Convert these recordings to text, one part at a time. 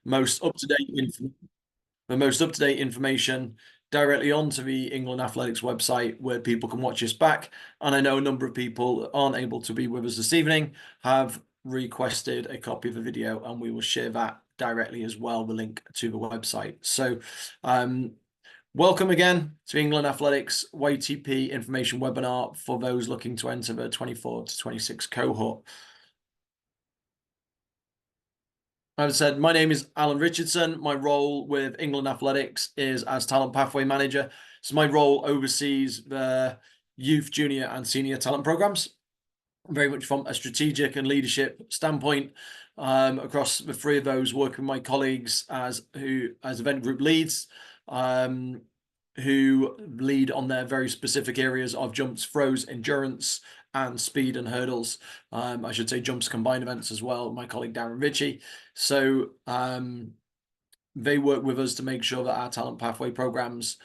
most up-to-date information directly onto the England Athletics website where people can watch us back. And I know a number of people that aren't able to be with us this evening have requested a copy of the video, and we will share that directly as well, the link to the website. So welcome again to England Athletics YTP information webinar for those looking to enter the 24 to 26 cohort. As I said, my name is Alan Richardson. My role with England Athletics is as Talent Pathway Manager. So my role oversees the youth, junior and senior talent programs, very much from a strategic and leadership standpoint, across the three of those, working with my colleagues as event group leads, who lead on their very specific areas of jumps, throws, endurance, and speed and hurdles. I should say jumps combined events as well, my colleague Darren Ritchie. So they work with us to make sure that our talent pathway programs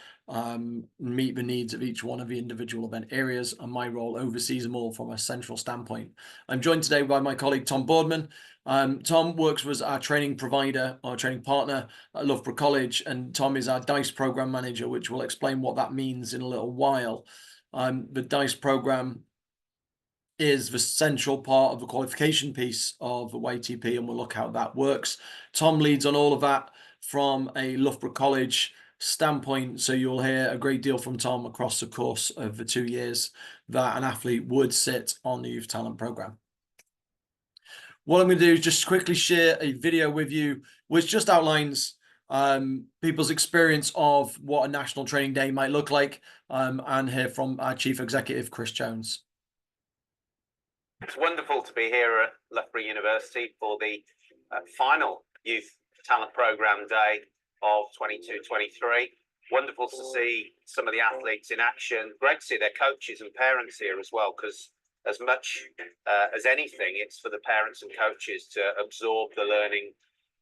meet the needs of each one of the individual event areas, and my role oversees them all from a central standpoint. I'm joined today by my colleague Tom Boardman. Tom works with our training provider or training partner at Loughborough College, and Tom is our DISE program manager, which will explain what that means in a little while. The DISE program is the central part of the qualification piece of the YTP, and we'll look how that works. Tom leads on all of that from a Loughborough College standpoint, so you'll hear a great deal from Tom across the course of the 2 years that an athlete would sit on the youth talent program. What I'm going to do is just quickly share a video with you which just outlines people's experience of what a national training day might look like, and hear from our Chief Executive, Chris Jones. It's wonderful to be here at Loughborough University for the final Youth Talent Programme Day of 22-23. Wonderful to see some of the athletes in action. Great to see their coaches and parents here as well, because as much as anything, it's for the parents and coaches to absorb the learning,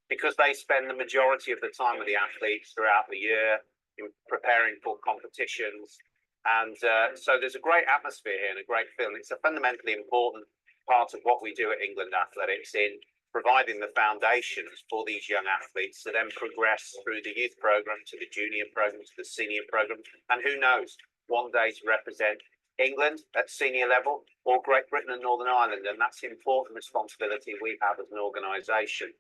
because they spend the majority of the time with the athletes throughout the year in preparing for competitions. And so there's a great atmosphere here and a great feeling. It's a fundamentally important part of what we do at England Athletics in providing the foundations for these young athletes to then progress through the youth program, to the junior program, to the senior program, and who knows, one day to represent England at senior level or Great Britain and Northern Ireland. And that's the important responsibility we have as an organisation.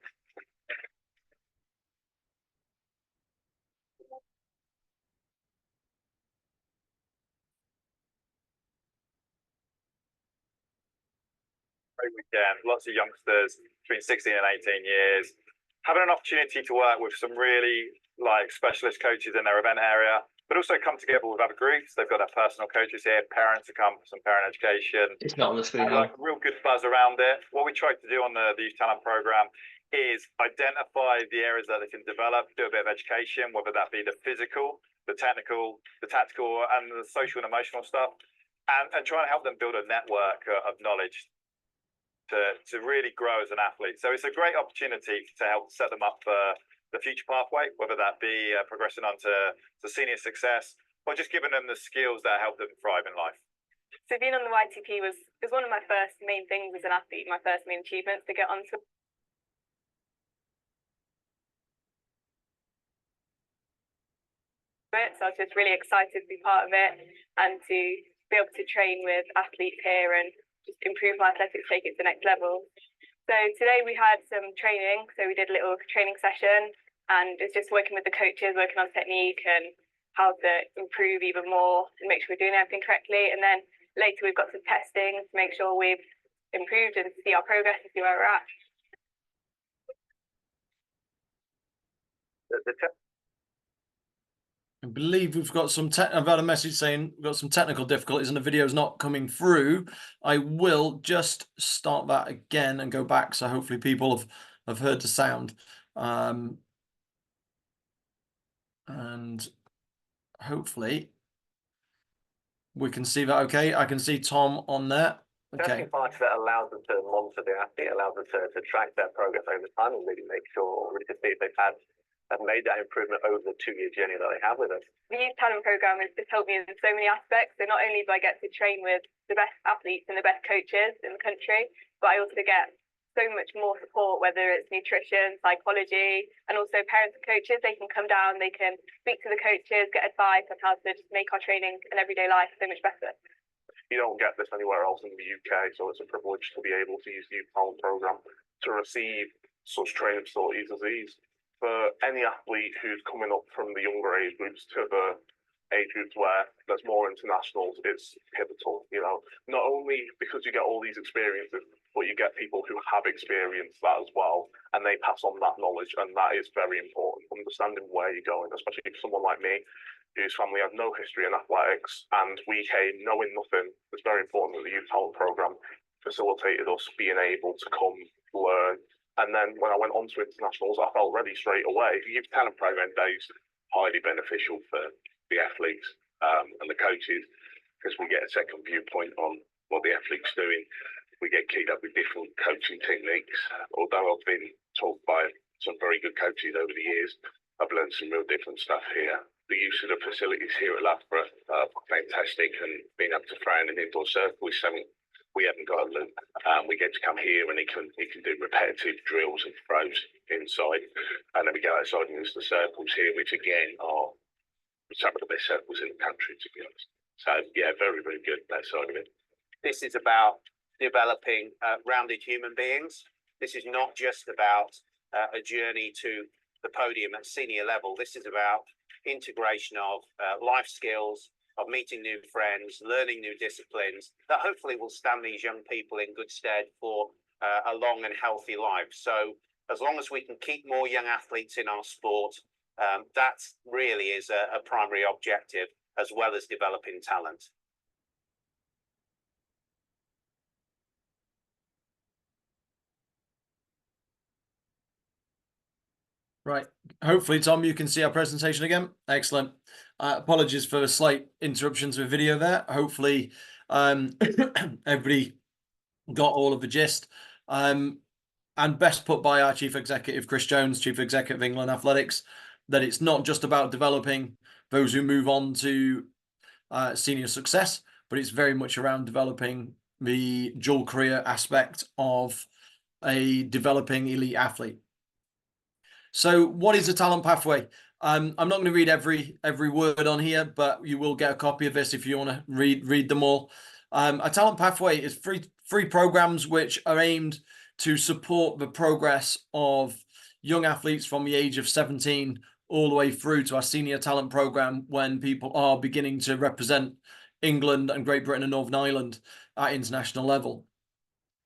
Great weekend, lots of youngsters between 16 and 18 years, having an opportunity to work with some really specialist coaches in their event area, but also come together with other groups. They've got their personal coaches here, parents to come for some parent education. It's not on the screen. Like a real good buzz around it. What we tried to do on the Youth Talent Programme is identify the areas that they can develop, do a bit of education, whether that be the physical, the technical, the tactical, and the social and emotional stuff, and try and help them build a network of knowledge to really grow as an athlete. So it's a great opportunity to help set them up for the future pathway, whether that be progressing on to senior success or just giving them the skills that help them thrive in life. So being on the YTP was one of my first main things as an athlete, my first main achievements to get onto. So I was just really excited to be part of it and to be able to train with athletes here and just improve my athletics, take it to the next level. So today we had some training. So we did a little training session, and it's just working with the coaches, working on technique and how to improve even more and make sure we're doing everything correctly. And then later we've got some testing to make sure we've improved and see our progress and see where we're at. I believe we've got some I've had a message saying we've got some technical difficulties and the video's not coming through. I will just start that again and go back, so hopefully people have heard the sound. And hopefully we can see that okay. I can see Tom on there. Okay. Part of it allows them to monitor the athlete, allows them to track their progress over time and really make sure, really to see if they've made that improvement over the 2-year journey that they have with us. The Youth Talent Programme has just helped me in so many aspects. So not only do I get to train with the best athletes and the best coaches in the country, but I also get so much more support, whether it's nutrition, psychology, and also parents and coaches. They can come down, they can speak to the coaches, get advice on how to just make our training and everyday life so much better. You don't get this anywhere else in the UK, so it's a privilege to be able to use the Youth Talent Programme to receive such training facilities as these. For any athlete who's coming up from the younger age groups to the age groups where there's more internationals, it's pivotal, you know, not only because you get all these experiences, but you get people who have experienced that as well, and they pass on that knowledge, and that is very important, understanding where you're going, especially for someone like me, whose family had no history in athletics, and we came knowing nothing. It's very important that the Youth Talent Programme facilitated us being able to come learn. And then when I went on to internationals, I felt ready straight away. The Youth Talent Programme days highly beneficial for the athletes and the coaches, because we get a second viewpoint on what the athletes doing. We get keyed up with different coaching techniques. Although I've been taught by some very good coaches over the years, I've learned some real different stuff here. The use of the facilities here at Loughborough are fantastic, and being able to throw in an indoor circle is something we haven't got a loop. We get to come here and he can do repetitive drills and throws inside, and then we go outside and use the circles here, which again are some of the best circles in the country, to be honest. So yeah, very, very good that side of it. This is about developing rounded human beings. This is not just about a journey to the podium at senior level. This is about integration of life skills, of meeting new friends, learning new disciplines that hopefully will stand these young people in good stead for a long and healthy life. So as long as we can keep more young athletes in our sport, that really is a primary objective, as well as developing talent. Right. Hopefully, Tom, you can see our presentation again. Excellent. Apologies for slight interruptions with video there. Hopefully, everybody got all of the gist. And best put by our Chief Executive, Chris Jones, Chief Executive of England Athletics, that it's not just about developing those who move on to senior success, but it's very much around developing the dual career aspect of a developing elite athlete. So what is a talent pathway? I'm not going to read every word on here, but you will get a copy of this if you want to read them all. A talent pathway is free programs which are aimed to support the progress of young athletes from the age of 17 all the way through to our senior talent program, when people are beginning to represent England and Great Britain and Northern Ireland at international level.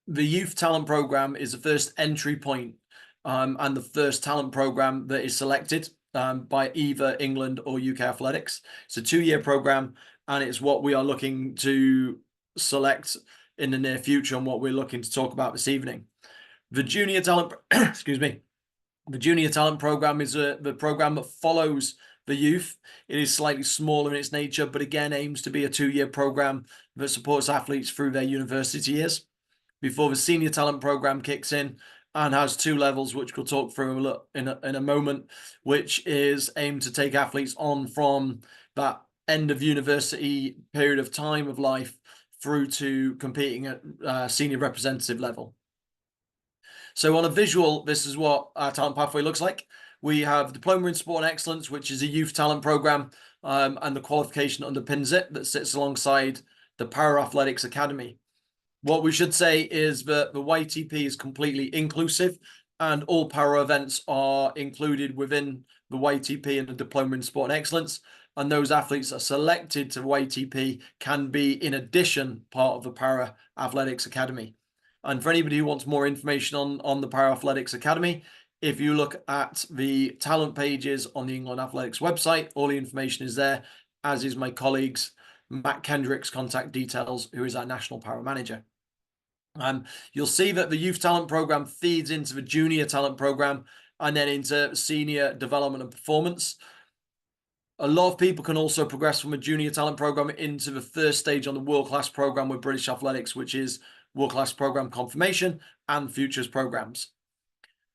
The youth talent program is the first entry point and the first talent program that is selected by either England or UK Athletics. It's a 2-year program, and it's what we are looking to select in the near future and what we're looking to talk about this evening. The junior talent, excuse me, the junior talent program is the program that follows the youth. It is slightly smaller in its nature, but again aims to be a 2-year program that supports athletes through their university years before the senior talent program kicks in, and has 2 levels, which we'll talk through in a moment, which is aimed to take athletes on from that end of university period of time of life through to competing at senior representative level. So on a visual, this is what our talent pathway looks like. We have Diploma in Sport and Excellence, which is a youth talent program, and the qualification underpins it, that sits alongside the Para Athletics Academy. What we should say is that the YTP is completely inclusive, and all para events are included within the YTP and the Diploma in Sport and Excellence. And those athletes that are selected to YTP can be, in addition, part of the Para Athletics Academy. And for anybody who wants more information on the Para Athletics Academy, if you look at the talent pages on the England Athletics website, all the information is there, as is my colleague's Matt Kendrick's contact details, who is our national para manager. You'll see that the youth talent program feeds into the junior talent program and then into senior development and performance. A lot of people can also progress from a junior talent program into the first stage on the world-class program with British Athletics, which is world-class program confirmation and futures programs.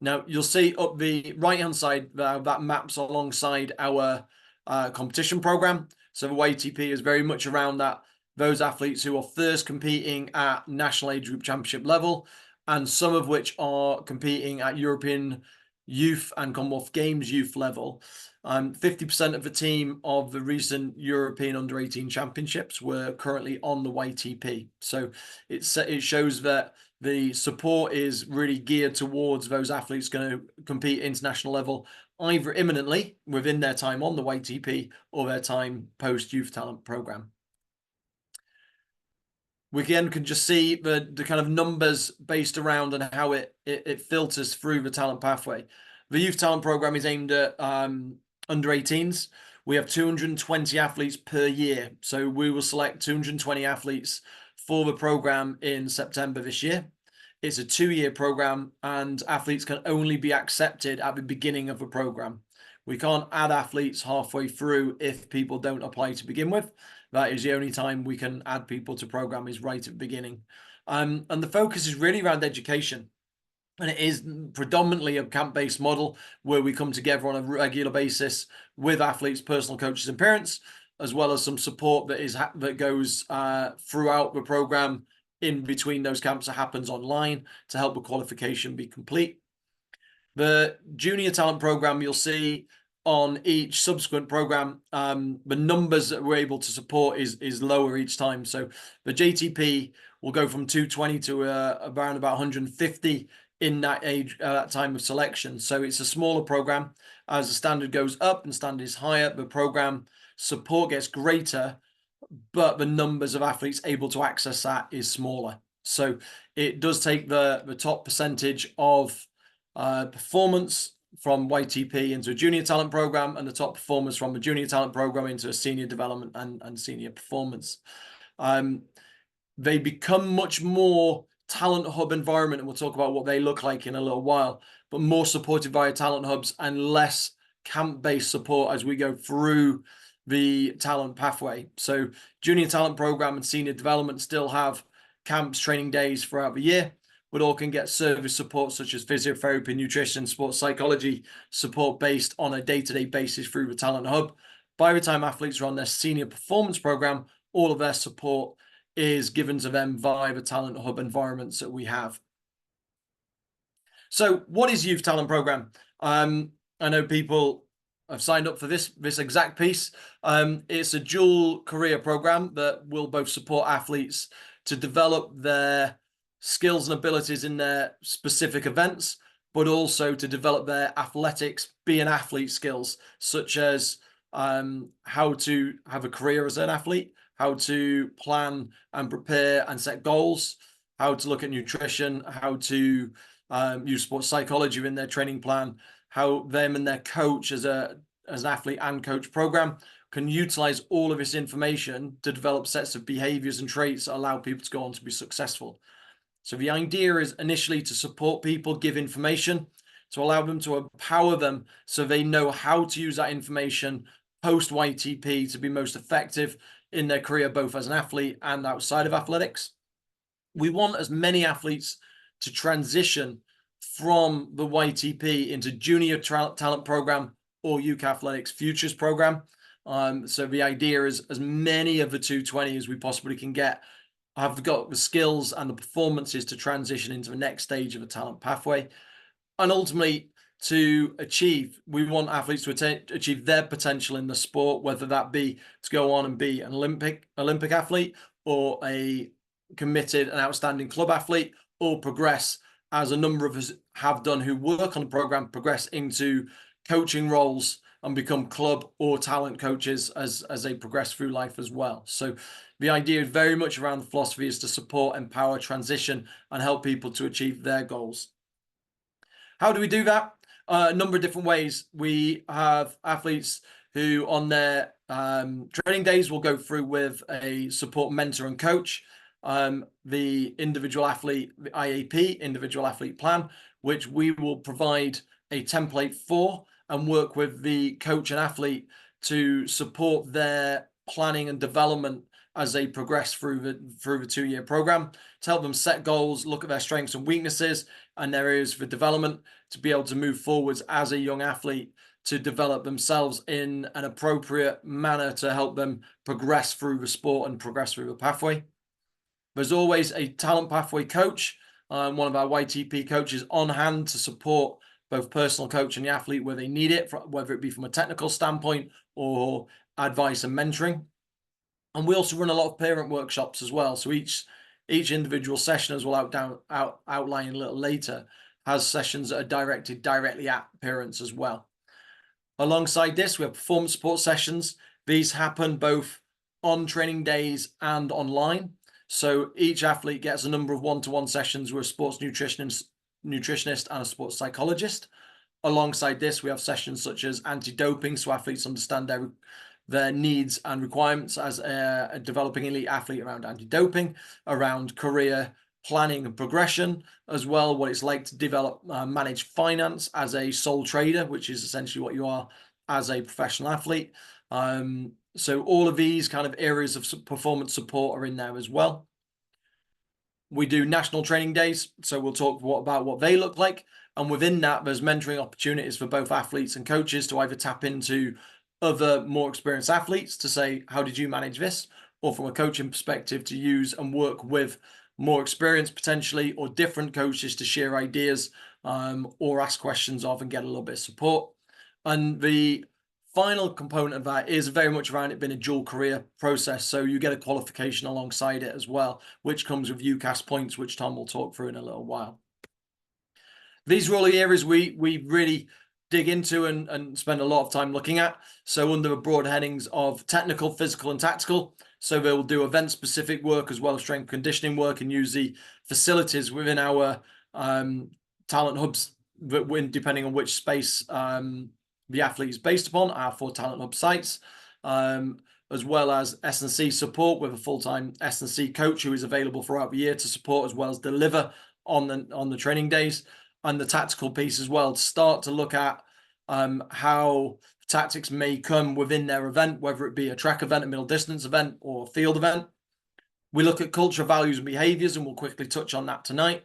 Now, you'll see up the right-hand side that maps alongside our competition program. So the YTP is very much around that, those athletes who are first competing at national age group championship level and some of which are competing at European youth and Commonwealth Games youth level. 50% of the team of the recent European Under-18 Championships were currently on the YTP. So it shows that the support is really geared towards those athletes going to compete international level, either imminently within their time on the YTP or their time post youth talent program. We again can just see the kind of numbers based around and how it filters through the talent pathway. The youth talent program is aimed at under 18s. We have 220 athletes per year. So we will select 220 athletes for the program in September this year. It's a 2-year program, and athletes can only be accepted at the beginning of the program. We can't add athletes halfway through if people don't apply to begin with. That is the only time we can add people to program, is right at the beginning. And the focus is really around education. And it is predominantly a camp-based model where we come together on a regular basis with athletes, personal coaches and parents, as well as some support that goes throughout the program in between those camps that happens online to help the qualification be complete. The junior talent program, you'll see on each subsequent program, the numbers that we're able to support is lower each time. So the JTP will go from 220 to around about 150 in that age, time of selection. So it's a smaller program. As the standard goes up and standard is higher, the program support gets greater, but the numbers of athletes able to access that is smaller. So it does take the top percentage of performance from YTP into a junior talent program, and the top performers from the junior talent program into a senior development and senior performance. They become much more talent hub environment, and we'll talk about what they look like in a little while, but more supported by talent hubs and less camp-based support as we go through the talent pathway. So junior talent program and senior development still have camps, training days throughout the year, but all can get service support such as physiotherapy, nutrition, sports psychology support based on a day-to-day basis through the talent hub. By the time athletes are on their senior performance program, all of their support is given to them via the talent hub environments that we have. So what is youth talent program? I know people have signed up for this exact piece. It's a dual career program that will both support athletes to develop their skills and abilities in their specific events, but also to develop their athletics, be an athlete skills, such as how to have a career as an athlete, how to plan and prepare and set goals, how to look at nutrition, how to use sports psychology in their training plan, how them and their coach as an athlete and coach program can utilize all of this information to develop sets of behaviors and traits that allow people to go on to be successful. So the idea is initially to support people, give information, to allow them to empower them so they know how to use that information post YTP to be most effective in their career, both as an athlete and outside of athletics. We want as many athletes to transition from the YTP into junior talent program or UK Athletics Futures program. So the idea is as many of the 220 as we possibly can get have got the skills and the performances to transition into the next stage of a talent pathway. And ultimately, to achieve, we want athletes to achieve their potential in the sport, whether that be to go on and be an Olympic athlete, or a committed and outstanding club athlete, or progress, as a number of us have done who work on the program, progress into coaching roles and become club or talent coaches as they progress through life as well. So the idea is very much around the philosophy is to support, empower, transition, and help people to achieve their goals. How do we do that? A number of different ways. We have athletes who on their training days will go through with a support mentor and coach, the individual athlete, the IAP, individual athlete plan, which we will provide a template for and work with the coach and athlete to support their planning and development as they progress through the 2-year program, to help them set goals, look at their strengths and weaknesses and their areas for development, to be able to move forwards as a young athlete, to develop themselves in an appropriate manner to help them progress through the sport and progress through the pathway. There's always a talent pathway coach one of our YTP coaches on hand to support both personal coach and the athlete where they need it, whether it be from a technical standpoint or advice and mentoring. And we also run a lot of parent workshops as well. So each individual session, as we'll outline a little later, has sessions that are directed directly at parents as well. Alongside this, we have performance support sessions. These happen both on training days and online. So each athlete gets a number of one-to-one sessions with a sports nutritionist and a sports psychologist. Alongside this, we have sessions such as anti-doping, so athletes understand their needs and requirements as a developing elite athlete around anti-doping, around career planning and progression, as well what it's like to develop, manage finance as a sole trader, which is essentially what you are as a professional athlete. So all of these kind of areas of performance support are in there as well. We do national training days, so we'll talk about what they look like. And within that, there's mentoring opportunities for both athletes and coaches to either tap into other more experienced athletes to say, how did you manage this? Or from a coaching perspective, to use and work with more experienced potentially or different coaches to share ideas or ask questions of and get a little bit of support. And the final component of that is very much around it being a dual career process. So you get a qualification alongside it as well, which comes with UCAS points, which Tom will talk through in a little while. These are all the areas we really dig into and spend a lot of time looking at. So under the broad headings of technical, physical, and tactical. So they'll do event-specific work as well as strength conditioning work and use the facilities within our talent hubs, depending on which space the athlete is based upon, our 4 talent hub sites, as well as S&C support with a full-time S&C coach who is available throughout the year to support as well as deliver on the training days. And the tactical piece as well, to start to look at how tactics may come within their event, whether it be a track event, a middle distance event, or a field event. We look at culture, values, and behaviors, and we'll quickly touch on that tonight.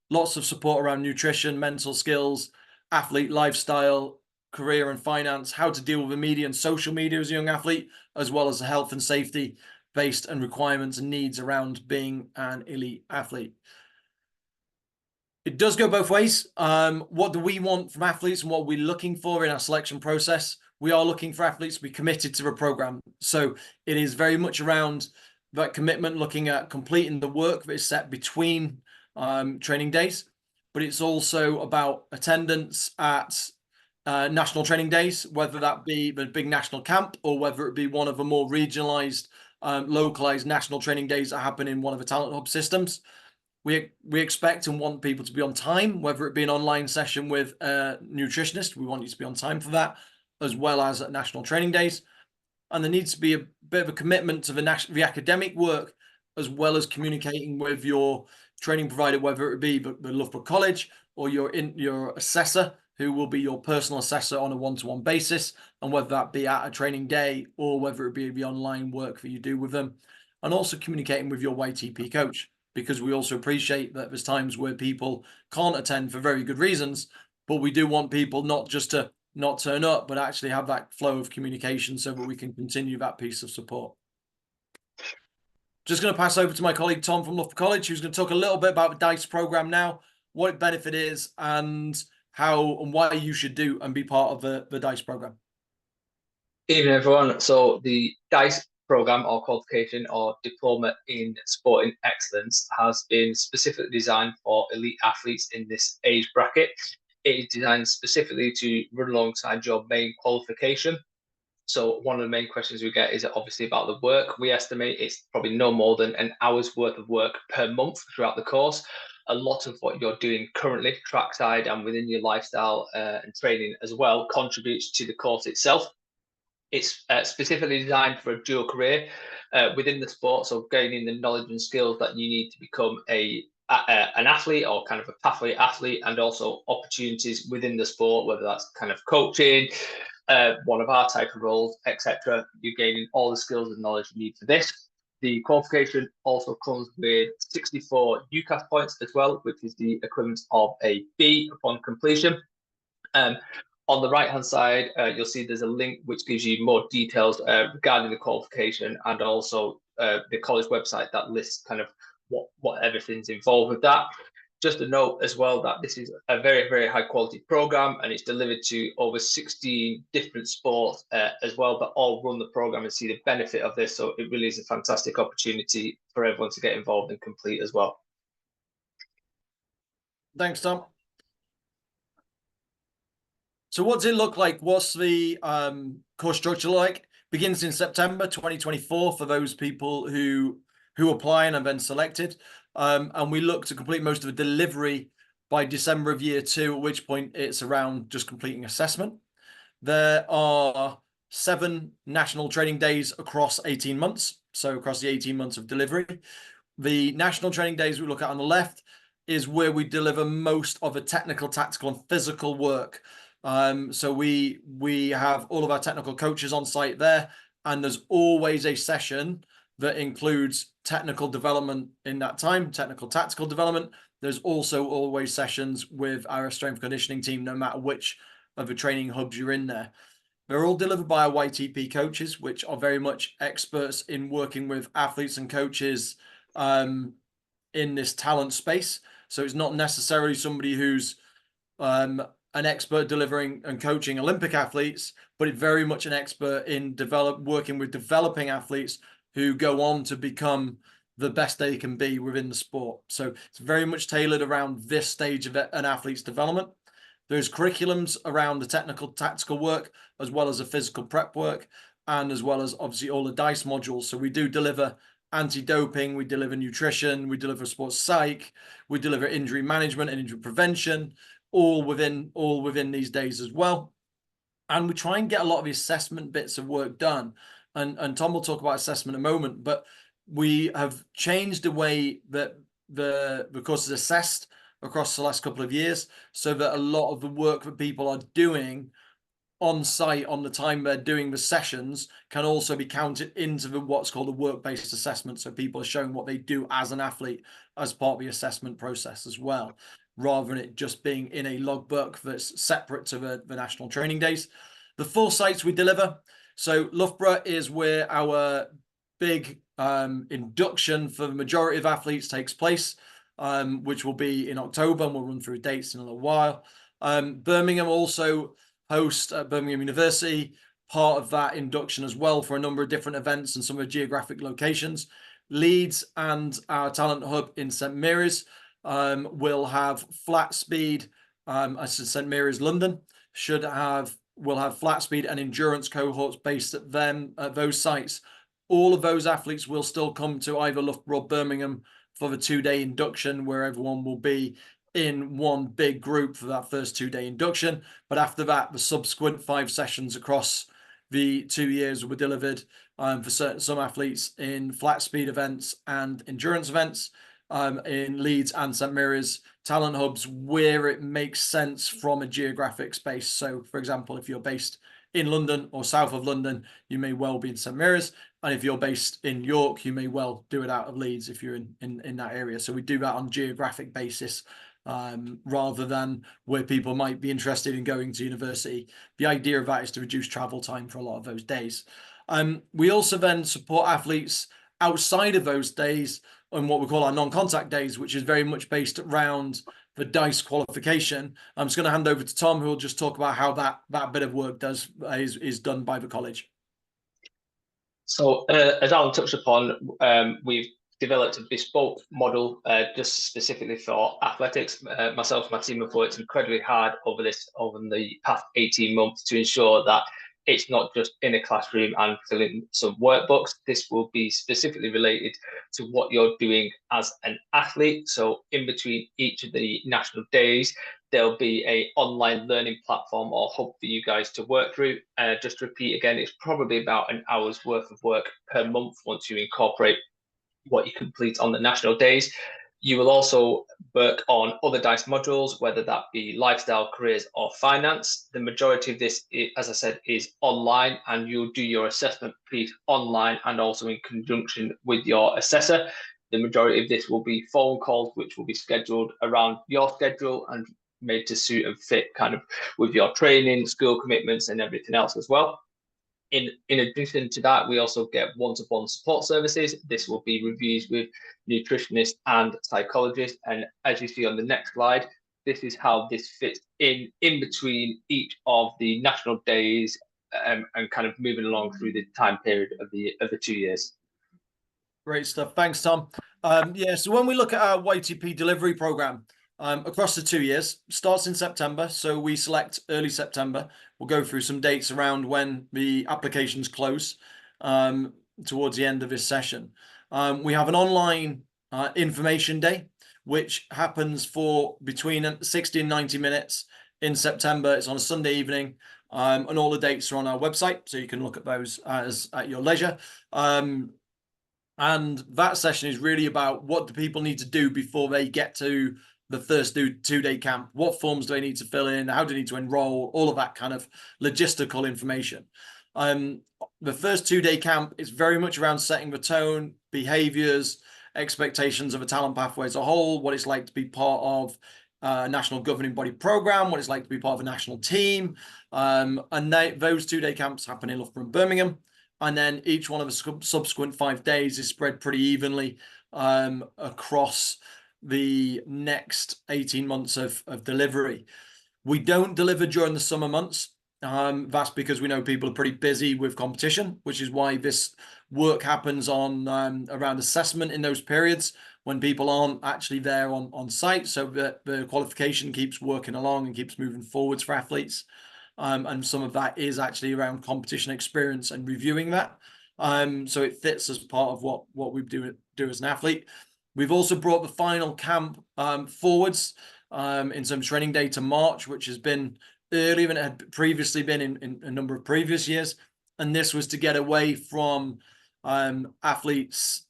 Lots of support around nutrition, mental skills, athlete lifestyle, career and finance, how to deal with the media and social media as a young athlete, as well as the health and safety based and requirements and needs around being an elite athlete. It does go both ways. What do we want from athletes and what we're looking for in our selection process? We are looking for athletes to be committed to the program. So it is very much around that commitment, looking at completing the work that is set between training days, but it's also about attendance at national training days, whether that be the big national camp or whether it be one of the more regionalized, localized national training days that happen in one of the talent hub systems. We expect and want people to be on time, whether it be an online session with a nutritionist. We want you to be on time for that, as well as at national training days. And there needs to be a bit of a commitment to the academic work, as well as communicating with your training provider, whether it be the Loughborough College or your assessor, who will be your personal assessor on a one-to-one basis, and whether that be at a training day or whether it be the online work that you do with them. And also communicating with your YTP coach, because we also appreciate that there's times where people can't attend for very good reasons, but we do want people not just to not turn up, but actually have that flow of communication so that we can continue that piece of support. Just going to pass over to my colleague Tom from Loughborough College, who's going to talk a little bit about the DISE program now, what its benefit is, and how and why you should do and be part of the DISE program. Evening, everyone. So the DISE program, or qualification, or diploma in sporting excellence, has been specifically designed for elite athletes in this age bracket. It is designed specifically to run alongside your main qualification. So one of the main questions we get is obviously about the work. We estimate it's probably no more than an hour's worth of work per month throughout the course. A lot of what you're doing currently, trackside and within your lifestyle and training as well, contributes to the course itself. It's specifically designed for a dual career within the sport, so gaining the knowledge and skills that you need to become an athlete or kind of a pathway athlete, and also opportunities within the sport, whether that's kind of coaching, one of our type of roles, etc. You're gaining all the skills and knowledge you need for this. The qualification also comes with 64 UCAS points as well, which is the equivalent of a B upon completion. On the right-hand side, you'll see there's a link which gives you more details regarding the qualification, and also the college website that lists kind of what everything's involved with that. just a note as well that this is a very, very high quality program, and it's delivered to over 16 different sports as well, that all run the program and see the benefit of this. So it really is a fantastic opportunity for everyone to get involved and complete as well. Thanks, Tom. So what's it look like? What's the course structure like? Begins in September 2024 for those people who apply and have been selected. And we look to complete most of the delivery by December of year 2, at which point it's around just completing assessment. There are 7 national training days across 18 months. So across the 18 months of delivery. The national training days we look at on the left is where we deliver most of the technical, tactical, and physical work. So we have all of our technical coaches on site there, and there's always a session that includes technical development in that time, technical tactical development. There's also always sessions with our strength conditioning team, no matter which of the training hubs you're in there. They're all delivered by our YTP coaches, which are very much experts in working with athletes and coaches in this talent space. So it's not necessarily somebody who's an expert delivering and coaching Olympic athletes, but it's very much an expert in working with developing athletes who go on to become the best they can be within the sport. So it's very much tailored around this stage of an athlete's development. There's curriculums around the technical, tactical work, as well as the physical prep work, and as well as obviously all the DISE modules. So we do deliver anti-doping, we deliver nutrition, we deliver sports psych, we deliver injury management and injury prevention, all within these days as well. And we try and get a lot of the assessment bits of work done. And Tom will talk about assessment in a moment, but we have changed the way that the course is assessed across the last couple of years, so that a lot of the work that people are doing on site on the time they're doing the sessions can also be counted into what's called a work-based assessment. So people are showing what they do as an athlete as part of the assessment process as well, rather than it just being in a logbook that's separate to the national training days. The 4 sites we deliver. So Loughborough is where our big induction for the majority of athletes takes place, which will be in October, and we'll run through dates in a little while. Birmingham also hosts at Birmingham University part of that induction as well for a number of different events and some of the geographic locations. Leeds and our talent hub in St Mary's will have flat speed. I said St Mary's London will have flat speed and endurance cohorts based at those sites. All of those athletes will still come to either Loughborough or Birmingham for the 2-day induction, where everyone will be in one big group for that first 2-day induction. But after that, the subsequent 5 sessions across the 2 years were delivered for some athletes in flat speed events and endurance events in Leeds and St Mary's talent hubs, where it makes sense from a geographic space. So, for example, if you're based in London or south of London, you may well be in St Mary's. And if you're based in York, you may well do it out of Leeds if you're in that area. So we do that on a geographic basis rather than where people might be interested in going to university. The idea of that is to reduce travel time for a lot of those days. We also then support athletes outside of those days on what we call our non-contact days, which is very much based around the DISE qualification. I'm just going to hand over to Tom, who will just talk about how that bit of work is done by the college. So as Alan touched upon, we've developed a bespoke model just specifically for athletics. Myself and my team have worked incredibly hard over the past 18 months to ensure that it's not just in a classroom and filling some workbooks. This will be specifically related to what you're doing as an athlete. So in between each of the national days, there'll be an online learning platform or hub for you guys to work through. Just to repeat again, it's probably about an hour's worth of work per month once you incorporate what you complete on the national days. You will also work on other DISE modules, whether that be lifestyle, careers, or finance. The majority of this, as I said, is online, and you'll do your assessment piece online and also in conjunction with your assessor. The majority of this will be phone calls, which will be scheduled around your schedule and made to suit and fit kind of with your training, school commitments, and everything else as well. In addition to that, we also get one-to-one support services. This will be reviews with nutritionists and psychologists. And as you see on the next slide, this is how this fits in between each of the national days, and kind of moving along through the time period of the 2 years. Great stuff. Thanks, Tom. Yeah, so when we look at our YTP delivery program across the 2 years, starts in September. So we select early September. We'll go through some dates around when the applications close towards the end of this session. We have an online information day, which happens for between 60 and 90 minutes in September. It's on a Sunday evening, and all the dates are on our website, so you can look at those at your leisure. And that session is really about what do people need to do before they get to the first 2-day camp. What forms do they need to fill in? How do they need to enroll? All of that kind of logistical information. The first 2-day camp is very much around setting the tone, behaviors, expectations of a talent pathway as a whole, what it's like to be part of a national governing body program, what it's like to be part of a national team. And those 2-day camps happen in Loughborough and Birmingham. And then each one of the subsequent 5 days is spread pretty evenly across the next 18 months of delivery. We don't deliver during the summer months. That's because we know people are pretty busy with competition, which is why this work happens on around assessment in those periods when people aren't actually there on site. So the qualification keeps working along and keeps moving forwards for athletes. And some of that is actually around competition experience and reviewing that. So it fits as part of what we do as an athlete. We've also brought the final camp forwards in terms of training day to March, which has been earlier than it had previously been in a number of previous years. And this was to get away from athletes'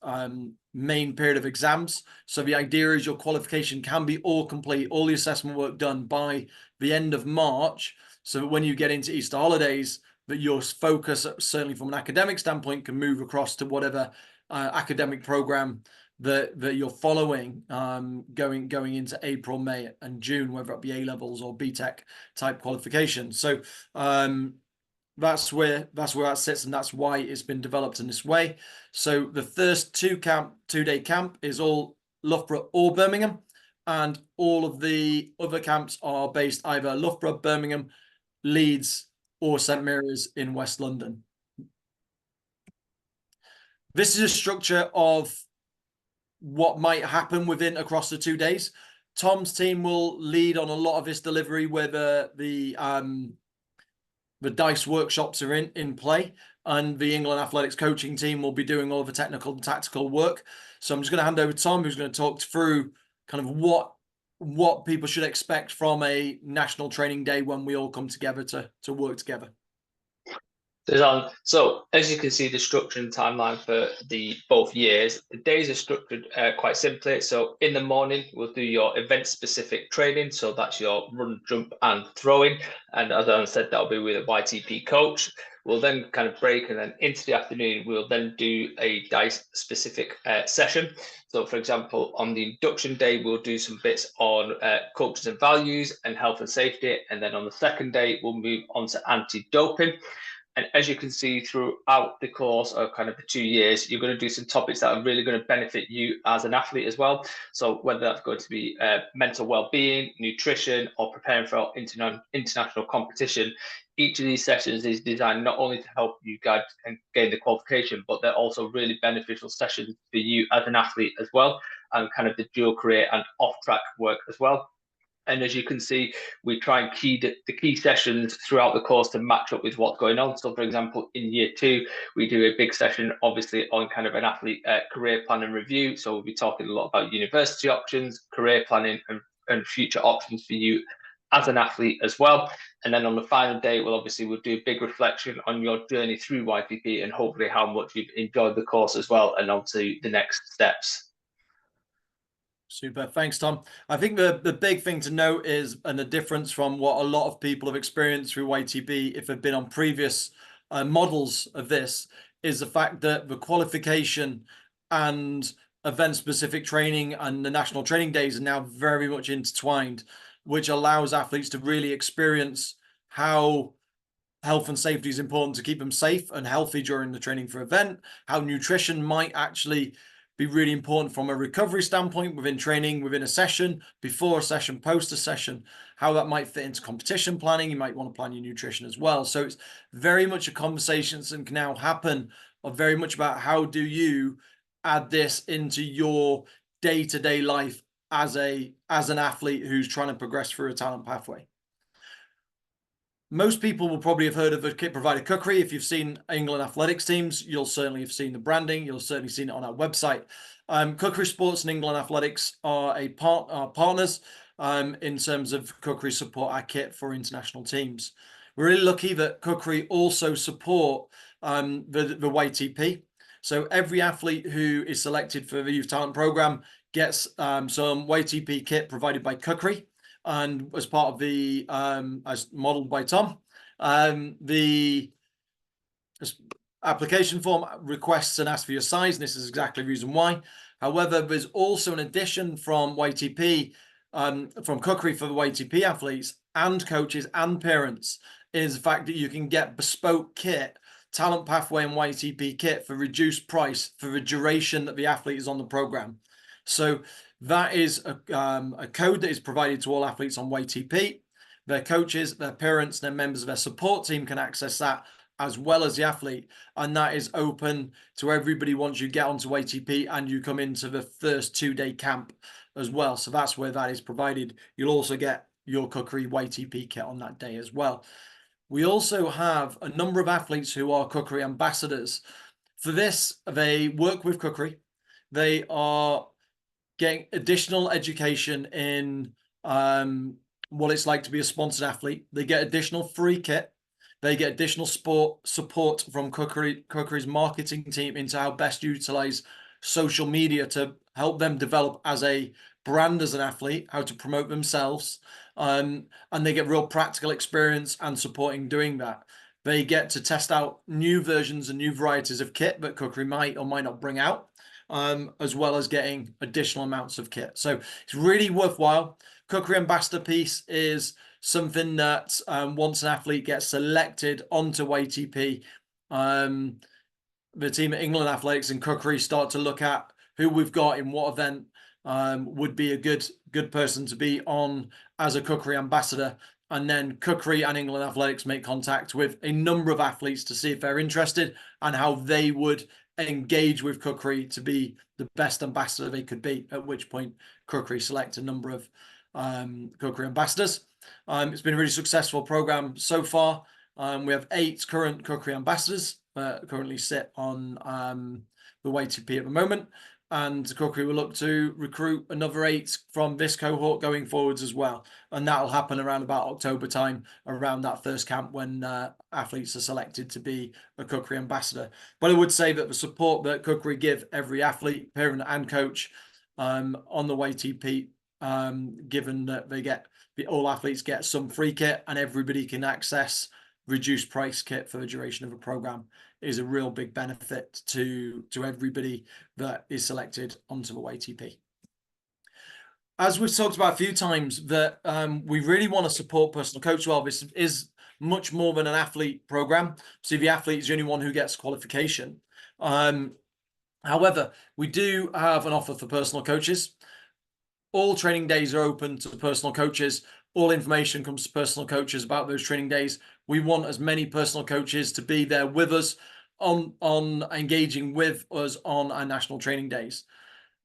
main period of exams. So the idea is your qualification can be all complete, all the assessment work done by the end of March. So that when you get into Easter holidays, that your focus, certainly from an academic standpoint, can move across to whatever academic program that you're following going into April, May, and June, whether it be A levels or BTEC type qualification. So that's where that sits, and that's why it's been developed in this way. So the first 2-day camp is all Loughborough or Birmingham, and all of the other camps are based either Loughborough, Birmingham, Leeds, or St Mary's in West London. This is a structure of what might happen across the 2 days. Tom's team will lead on a lot of this delivery where the DISE workshops are in play, and the England Athletics coaching team will be doing all the technical and tactical work. So I'm just going to hand over to Tom, who's going to talk through kind of what people should expect from a national training day when we all come together to work together. So as you can see, the structure and timeline for both years, the days are structured quite simply. So in the morning, we'll do your event-specific training. So that's your run, jump, and throwing. And as I said, that'll be with a YTP coach. We'll then kind of break, and then into the afternoon, we'll then do a DISE-specific session. So, for example, on the induction day, we'll do some bits on cultures and values and health and safety. And then on the second day, we'll move on to anti-doping. And as you can see throughout the course of kind of the 2 years, you're going to do some topics that are really going to benefit you as an athlete as well. So whether that's going to be mental well-being, nutrition, or preparing for international competition, each of these sessions is designed not only to help you guys and gain the qualification, but they're also really beneficial sessions for you as an athlete as well, and kind of the dual career and off-track work as well. And as you can see, we try and key the key sessions throughout the course to match up with what's going on. So, for example, in year 2, we do a big session, obviously, on kind of an athlete career plan and review. So we'll be talking a lot about university options, career planning, and future options for you as an athlete as well. And then on the final day, we'll do a big reflection on your journey through YTP and hopefully how much you've enjoyed the course as well, and obviously the next steps. Super. Thanks, Tom. I think the big thing to note is, and the difference from what a lot of people have experienced through YTP, if they've been on previous models of this, is the fact that the qualification and event-specific training and the national training days are now very much intertwined, which allows athletes to really experience how health and safety is important to keep them safe and healthy during the training for event, how nutrition might actually be really important from a recovery standpoint within training, within a session, before a session, post a session, how that might fit into competition planning. You might want to plan your nutrition as well. So it's very much a conversation that can now happen of very much about how do you add this into your day-to-day life as an athlete who's trying to progress through a talent pathway. Most people will probably have heard of the kit provider Kukri. If you've seen England athletics teams, you'll certainly have seen the branding. You'll certainly seen it on our website. Kukri Sports and England Athletics are partners in terms of Kukri support our kit for international teams. We're really lucky that Kukri also support the YTP. So every athlete who is selected for the youth talent program gets some YTP kit provided by Kukri. And as part of the, as modeled by Tom, the application form requests and asks for your size, and this is exactly the reason why. However, there's also an addition from YTP, from Kukri for the YTP athletes and coaches and parents, is the fact that you can get bespoke kit, talent pathway and YTP kit for reduced price for the duration that the athlete is on the program. So that is a code that is provided to all athletes on YTP. Their coaches, their parents, their members of their support team can access that, as well as the athlete. And that is open to everybody once you get onto YTP and you come into the first 2-day camp as well. So that's where that is provided. You'll also get your Kukri YTP kit on that day as well. We also have a number of athletes who are Kukri ambassadors. For this, they work with Kukri. They are getting additional education in what it's like to be a sponsored athlete. They get additional free kit. They get additional support from Kukri's marketing team into how best utilize social media to help them develop as a brand as an athlete, how to promote themselves. And they get real practical experience and supporting doing that. They get to test out new versions and new varieties of kit that Kukri might or might not bring out. As well as getting additional amounts of kit. So it's really worthwhile. Kukri Ambassador piece is something that once an athlete gets selected onto YTP, the team at England Athletics and Kukri start to look at who we've got in what event would be a good person to be on as a Kukri ambassador. And then Kukri and England Athletics make contact with a number of athletes to see if they're interested and how they would engage with Kukri to be the best ambassador they could be, at which point Kukri select a number of Kukri ambassadors. It's been a really successful program so far. We have 8 current Kukri ambassadors currently sit on the YTP at the moment, and Kukri will look to recruit another 8 from this cohort going forwards as well. And that'll happen around about October time, around that first camp when athletes are selected to be a Kukri ambassador. But I would say that the support that Kukri give every athlete, parent and coach on the YTP, given that they get, all athletes get some free kit and everybody can access reduced price kit for the duration of a program, is a real big benefit to everybody that is selected onto the YTP. As we've talked about a few times, that we really want to support personal coach well. This is much more than an athlete program. So the athlete is the only one who gets qualification. However, we do have an offer for personal coaches. All training days are open to personal coaches. All information comes to personal coaches about those training days. We want as many personal coaches to be there with us on engaging with us on our national training days.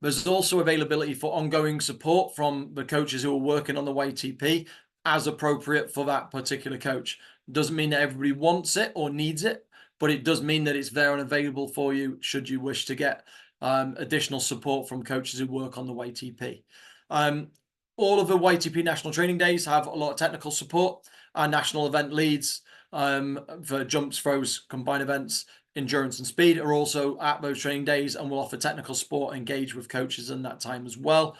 There's also availability for ongoing support from the coaches who are working on the YTP as appropriate for that particular coach. Doesn't mean that everybody wants it or needs it, but it does mean that it's there and available for you should you wish to get additional support from coaches who work on the YTP. All of the YTP national training days have a lot of technical support. Our national event leads for jumps, throws, combined events, endurance and speed are also at those training days and will offer technical support, engage with coaches in that time as well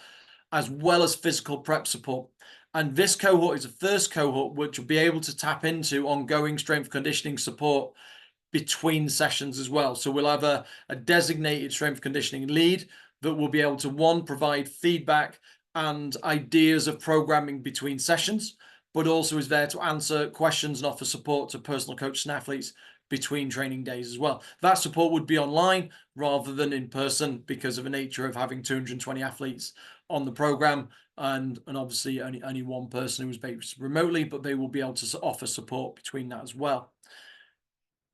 as physical prep support. And this cohort is the first cohort which will be able to tap into ongoing strength conditioning support between sessions as well. So we'll have a designated strength conditioning lead that will be able to, one, provide feedback and ideas of programming between sessions, but also is there to answer questions and offer support to personal coaches and athletes between training days as well. That support would be online rather than in person because of the nature of having 220 athletes on the program, and obviously only one person who is based remotely, but they will be able to offer support between that as well.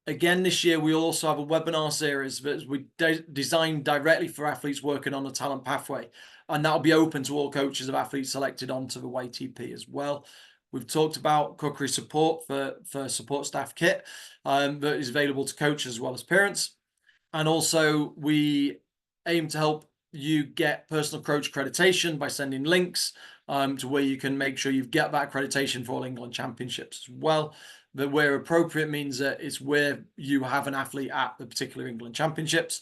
Again, this year we also have a webinar series that we designed directly for athletes working on the talent pathway, and that'll be open to all coaches of athletes selected onto the YTP as well. We've talked about Kukri support for support staff kit that is available to coaches as well as parents. And also we aim to help you get personal coach accreditation by sending links to where you can make sure you get that accreditation for All England Championships as well. But where appropriate means that it's where you have an athlete at the particular England Championships.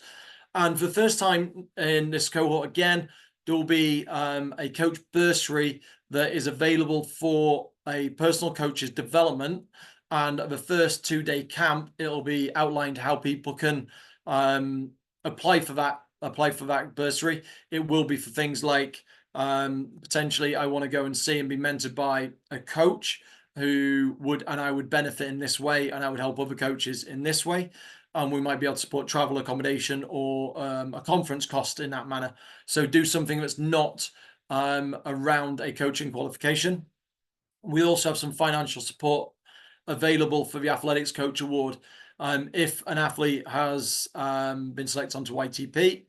And for the first time in this cohort again, there will be a coach bursary that is available for a personal coach's development. And at the first 2-day camp, it'll be outlined how people can apply for that bursary. It will be for things like potentially I want to go and see and be mentored by a coach who I would benefit in this way, and I would help other coaches in this way. And we might be able to support travel accommodation or a conference cost in that manner. So do something that's not around a coaching qualification. We also have some financial support available for the Athletics Coach Award. If an athlete has been selected onto YTP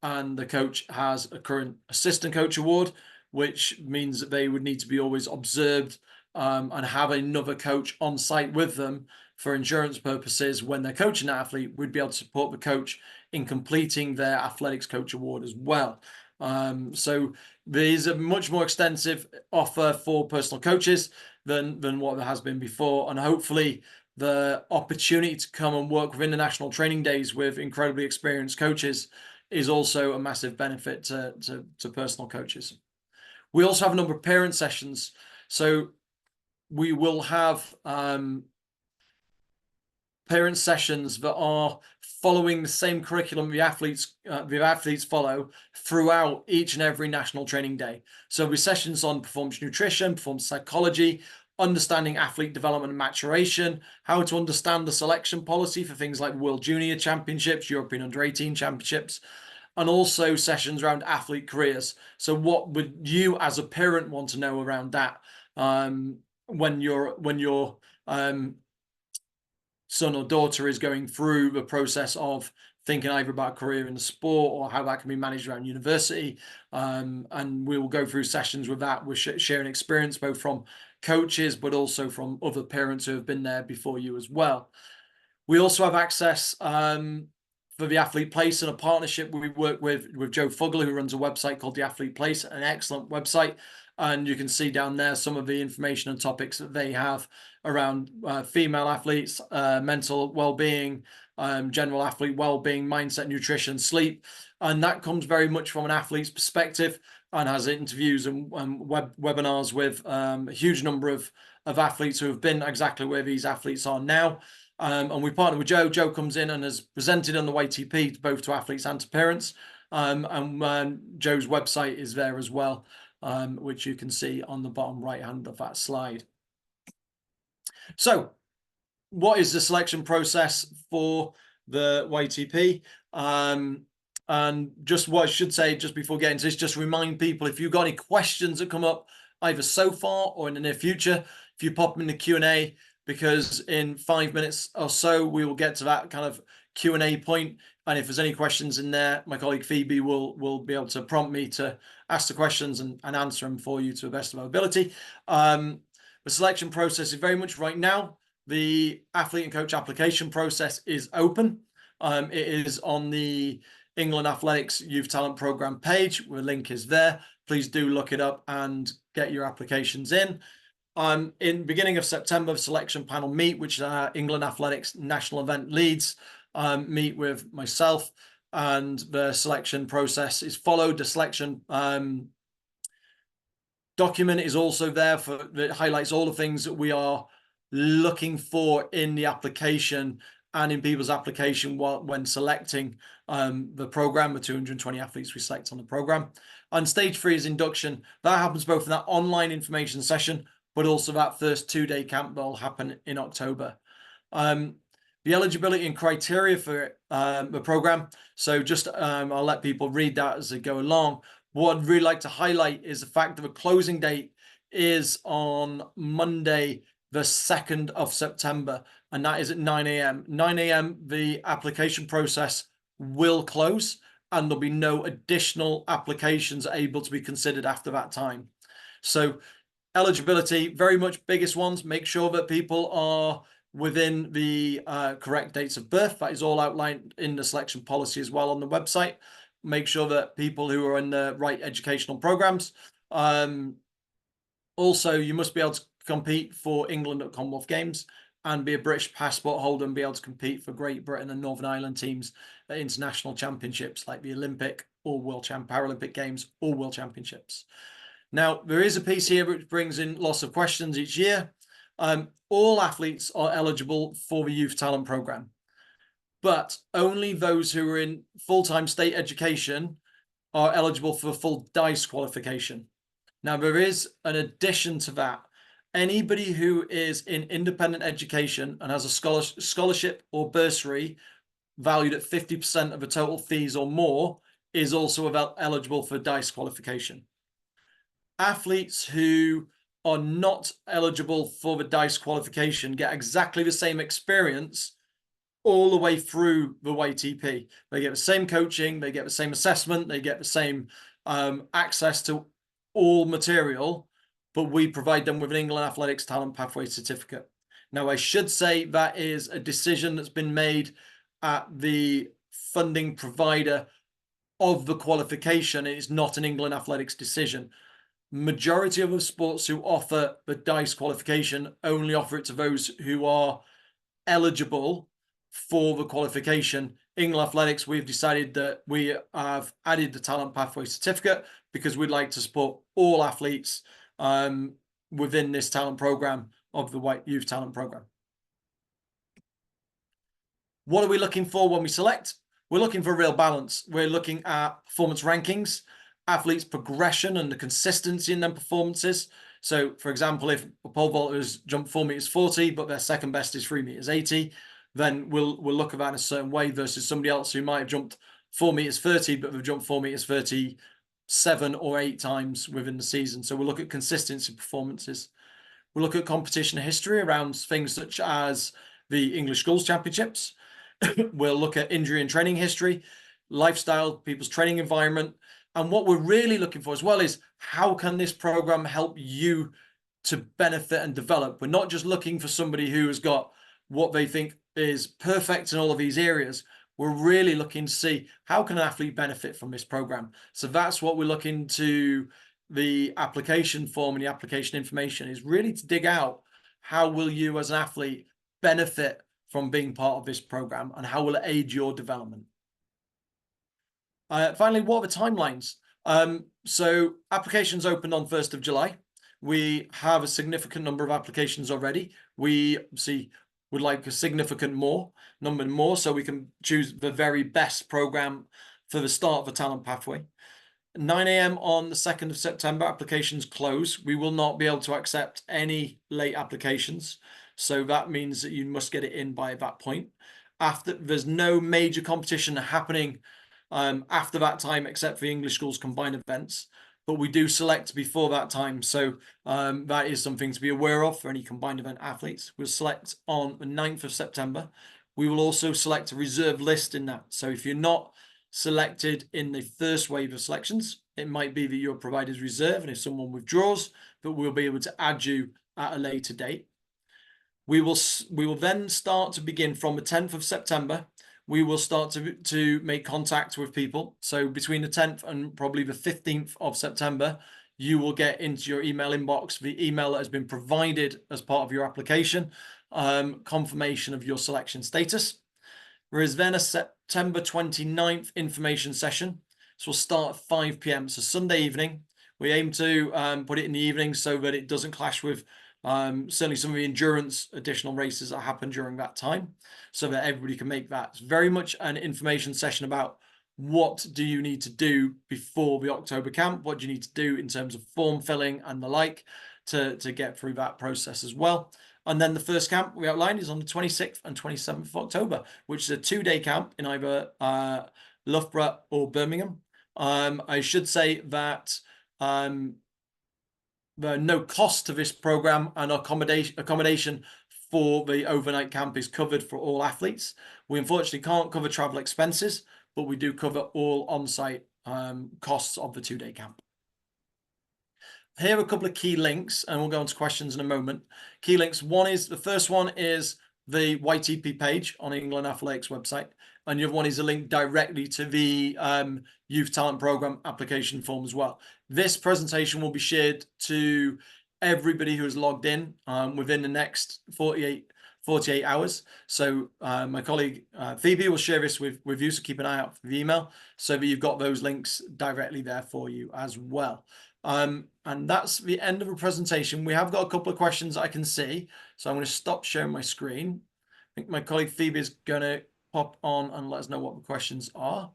and the coach has a current assistant coach award, which means that they would need to be always observed and have another coach on site with them for insurance purposes when they're coaching an athlete, we'd be able to support the coach in completing their Athletics Coach Award as well. So there's a much more extensive offer for personal coaches than what there has been before, and hopefully the opportunity to come and work within the national training days with incredibly experienced coaches is also a massive benefit to personal coaches. We also have a number of parent sessions. So we will have parent sessions that are following the same curriculum the athletes follow throughout each and every national training day. So there'll be sessions on performance nutrition, performance psychology, understanding athlete development and maturation, how to understand the selection policy for things like World Junior Championships, European Under-18 Championships, and also sessions around athlete careers. So what would you as a parent want to know around that when your son or daughter is going through the process of thinking either about a career in the sport or how that can be managed around university. And we will go through sessions with that. We're sharing experience both from coaches, but also from other parents who have been there before you as well. We also have access for the Athlete Place and a partnership we work with Joe Fugler, who runs a website called The Athlete Place, an excellent website. And you can see down there some of the information and topics that they have around female athletes, mental well-being, general athlete well-being, mindset, nutrition, sleep. And that comes very much from an athlete's perspective and has interviews and webinars with a huge number of athletes who have been exactly where these athletes are now. And we partner with Joe. Joe comes in and has presented on the YTP both to athletes and to parents. And Joe's website is there as well, which you can see on the bottom right hand of that slide. So what is the selection process for the YTP? And just what I should say just before getting to this, just remind people, if you've got any questions that come up either so far or in the near future, if you pop them in the Q&A, because in 5 minutes or so, we will get to that kind of Q&A point. And if there's any questions in there, my colleague Phoebe will be able to prompt me to ask the questions and answer them for you to the best of our ability. The selection process is very much right now. The athlete and coach application process is open. It is on the England Athletics Youth Talent Programme page. The link is there. Please do look it up and get your applications in. In beginning of September, selection panel meet, which England Athletics national event leads, meet with myself, and the selection process is followed. The selection document is also there that highlights all the things that we are looking for in the application and in people's application when selecting the program, the 220 athletes we select on the program. And stage 3 is induction. That happens both in that online information session, but also that first 2-day camp that will happen in October. The eligibility and criteria for the program. So just I'll let people read that as they go along. What I'd really like to highlight is the fact that the closing date is on Monday, the 2nd of September, and that is at 9 a.m. 9 a.m. the application process will close, and there'll be no additional applications able to be considered after that time. So eligibility, very much biggest ones, make sure that people are within the correct dates of birth. That is all outlined in the selection policy as well on the website. Make sure that people who are in the right educational programs. Also, you must be able to compete for England at Commonwealth Games and be a British passport holder and be able to compete for Great Britain and Northern Ireland teams at international championships like the Olympic or Paralympic Games or World Championships. Now, there is a piece here which brings in lots of questions each year. All athletes are eligible for the Youth Talent Programme, but only those who are in full-time state education are eligible for full DISE qualification. Now, there is an addition to that. Anybody who is in independent education and has a scholarship or bursary valued at 50% of the total fees or more is also eligible for DISE qualification. Athletes who are not eligible for the DISE qualification get exactly the same experience all the way through the YTP. They get the same coaching, they get the same assessment, they get the same access to all material, but we provide them with an England Athletics Talent Pathway certificate. Now, I should say that is a decision that's been made at the funding provider of the qualification. It is not an England Athletics decision. Majority of the sports who offer the DISE qualification only offer it to those who are eligible for the qualification. England Athletics, we've decided that we have added the Talent Pathway certificate because we'd like to support all athletes within this talent program of the Youth Talent Program. What are we looking for when we select? We're looking for real balance. We're looking at performance rankings, athletes' progression and the consistency in their performances. So, for example, if a pole vaulters jump 4 meters 40, but their second best is 3 meters 80, then we'll look at that in a certain way versus somebody else who might have jumped 4 meters 30, but they've jumped 4 meters 30 7 or 8 times within the season. So we'll look at consistency performances. We'll look at competition history around things such as the English Schools Championships. We'll look at injury and training history, lifestyle, people's training environment. And what we're really looking for as well is how can this program help you to benefit and develop? We're not just looking for somebody who has got what they think is perfect in all of these areas. We're really looking to see how can an athlete benefit from this program. So that's what we're looking to the application form and the application information is really to dig out how will you as an athlete benefit from being part of this program and how will it aid your development. Finally, what are the timelines? So applications opened on 1st of July. We have a significant number of applications already. We would like a significant number more so we can choose the very best program for the start of the talent pathway. 9 a.m. on the 2nd of September, applications close. We will not be able to accept any late applications. So that means that you must get it in by that point. There's no major competition happening after that time, except for the English Schools combined events, but we do select before that time. So that is something to be aware of for any combined event athletes. We'll select on the 9th of September. We will also select a reserve list in that. So if you're not selected in the first wave of selections, it might be that you're provided as reserve, and if someone withdraws, that we'll be able to add you at a later date. We will then start to begin from the 10th of September. We will start to make contact with people. So between the 10th and probably the 15th of September, you will get into your email inbox the email that has been provided as part of your application, confirmation of your selection status. There is then a September 29th information session. So we'll start at 5 p.m. So Sunday evening. We aim to put it in the evening so that it doesn't clash with certainly some of the endurance additional races that happen during that time, so that everybody can make that. It's very much an information session about what do you need to do before the October camp, what do you need to do in terms of form filling and the like to get through that process as well. And then the first camp we outlined is on the 26th and 27th of October, which is a 2-day camp in either Loughborough or Birmingham. I should say that there are no cost to this program, and accommodation for the overnight camp is covered for all athletes. We unfortunately can't cover travel expenses, but we do cover all on-site costs of the 2-day camp. Here are a couple of key links, and we'll go on to questions in a moment. Key links. The first one is the YTP page on England Athletics website, and the other one is a link directly to the Youth Talent Program application form as well. This presentation will be shared to everybody who is logged in within the next 48 hours. So my colleague Phoebe will share this with you, so keep an eye out for the email so that you've got those links directly there for you as well. And that's the end of the presentation. We have got a couple of questions I can see, so I'm going to stop sharing my screen. I think my colleague Phoebe is going to pop on and let us know what the questions are.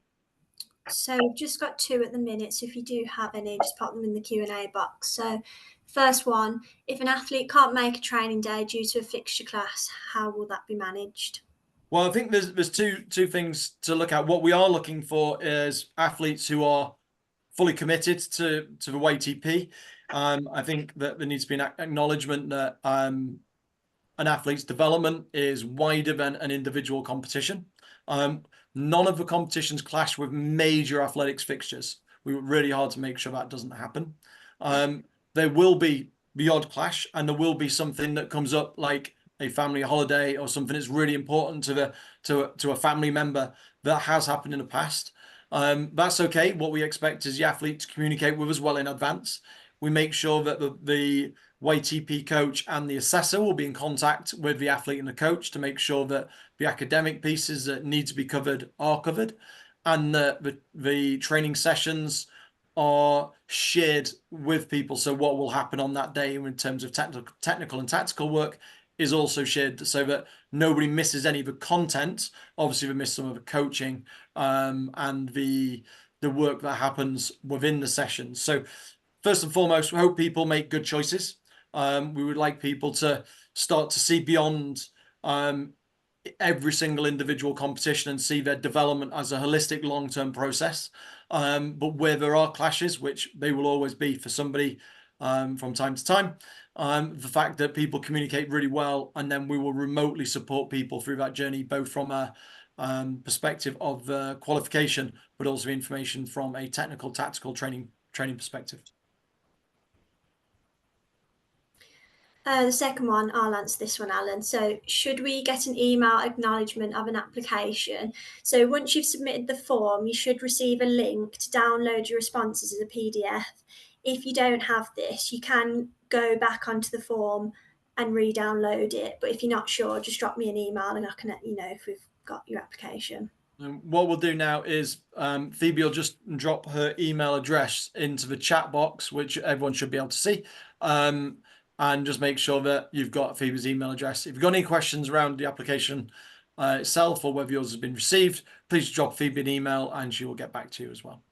So we've just got 2 at the minute, so if you do have any, just pop them in the Q&A box. So first one, if an athlete can't make a training day due to a fixture class, how will that be managed? Well, I think there's two things to look at. What we are looking for is athletes who are fully committed to the YTP. I think that there needs to be an acknowledgement that an athlete's development is wider than an individual competition. None of the competitions clash with major athletics fixtures. We work really hard to make sure that doesn't happen. There will be the odd clash, and there will be something that comes up like a family holiday or something that's really important to a family member that has happened in the past. That's okay. What we expect is the athlete to communicate with us well in advance. We make sure that the YTP coach and the assessor will be in contact with the athlete and the coach to make sure that the academic pieces that need to be covered are covered, and the training sessions are shared with people. So what will happen on that day in terms of technical and tactical work is also shared, so that nobody misses any of the content. Obviously, we miss some of the coaching and the work that happens within the sessions. So first and foremost, we hope people make good choices. We would like people to start to see beyond every single individual competition and see their development as a holistic long-term process. But where there are clashes, which they will always be for somebody from time to time, the fact that people communicate really well, and then we will remotely support people through that journey, both from a perspective of qualification, but also information from a technical, tactical training perspective. The second one, I'll answer this one, Alan. So should we get an email acknowledgement of an application? So once you've submitted the form, you should receive a link to download your responses as a PDF. If you don't have this, you can go back onto the form and re-download it. But if you're not sure, just drop me an email and I can let you know if we've got your application. What we'll do now is Phoebe will just drop her email address into the chat box, which everyone should be able to see. And just make sure that you've got Phoebe's email address. If you've got any questions around the application itself, or whether yours has been received, please drop Phoebe an email and she will get back to you as well.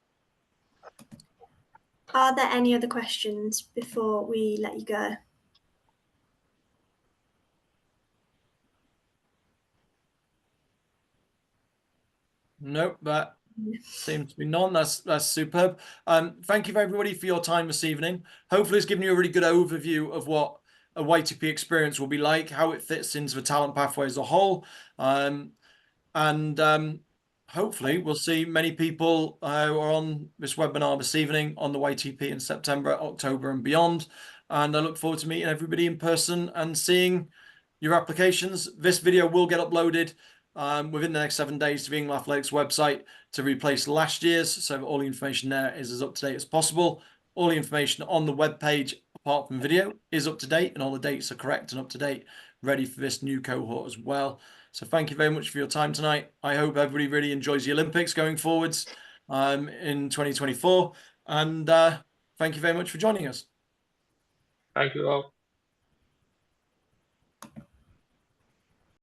Are there any other questions before we let you go? Nope, that seems to be none. That's superb. Thank you everybody for your time this evening. Hopefully it's given you a really good overview of what a YTP experience will be like, how it fits into the talent pathway as a whole, and hopefully we'll see many people who are on this webinar this evening on the YTP in September, October and beyond. And I look forward to meeting everybody in person and seeing your applications. This video will get uploaded within the next 7 days to the England Athletics website to replace last year's, so all the information there is as up to date as possible. All the information on the web page, apart from video, is up to date, and all the dates are correct and up to date, ready for this new cohort as well. So thank you very much for your time tonight. I hope everybody really enjoys the Olympics going forwards in 2024, and thank you very much for joining us. Thank you all.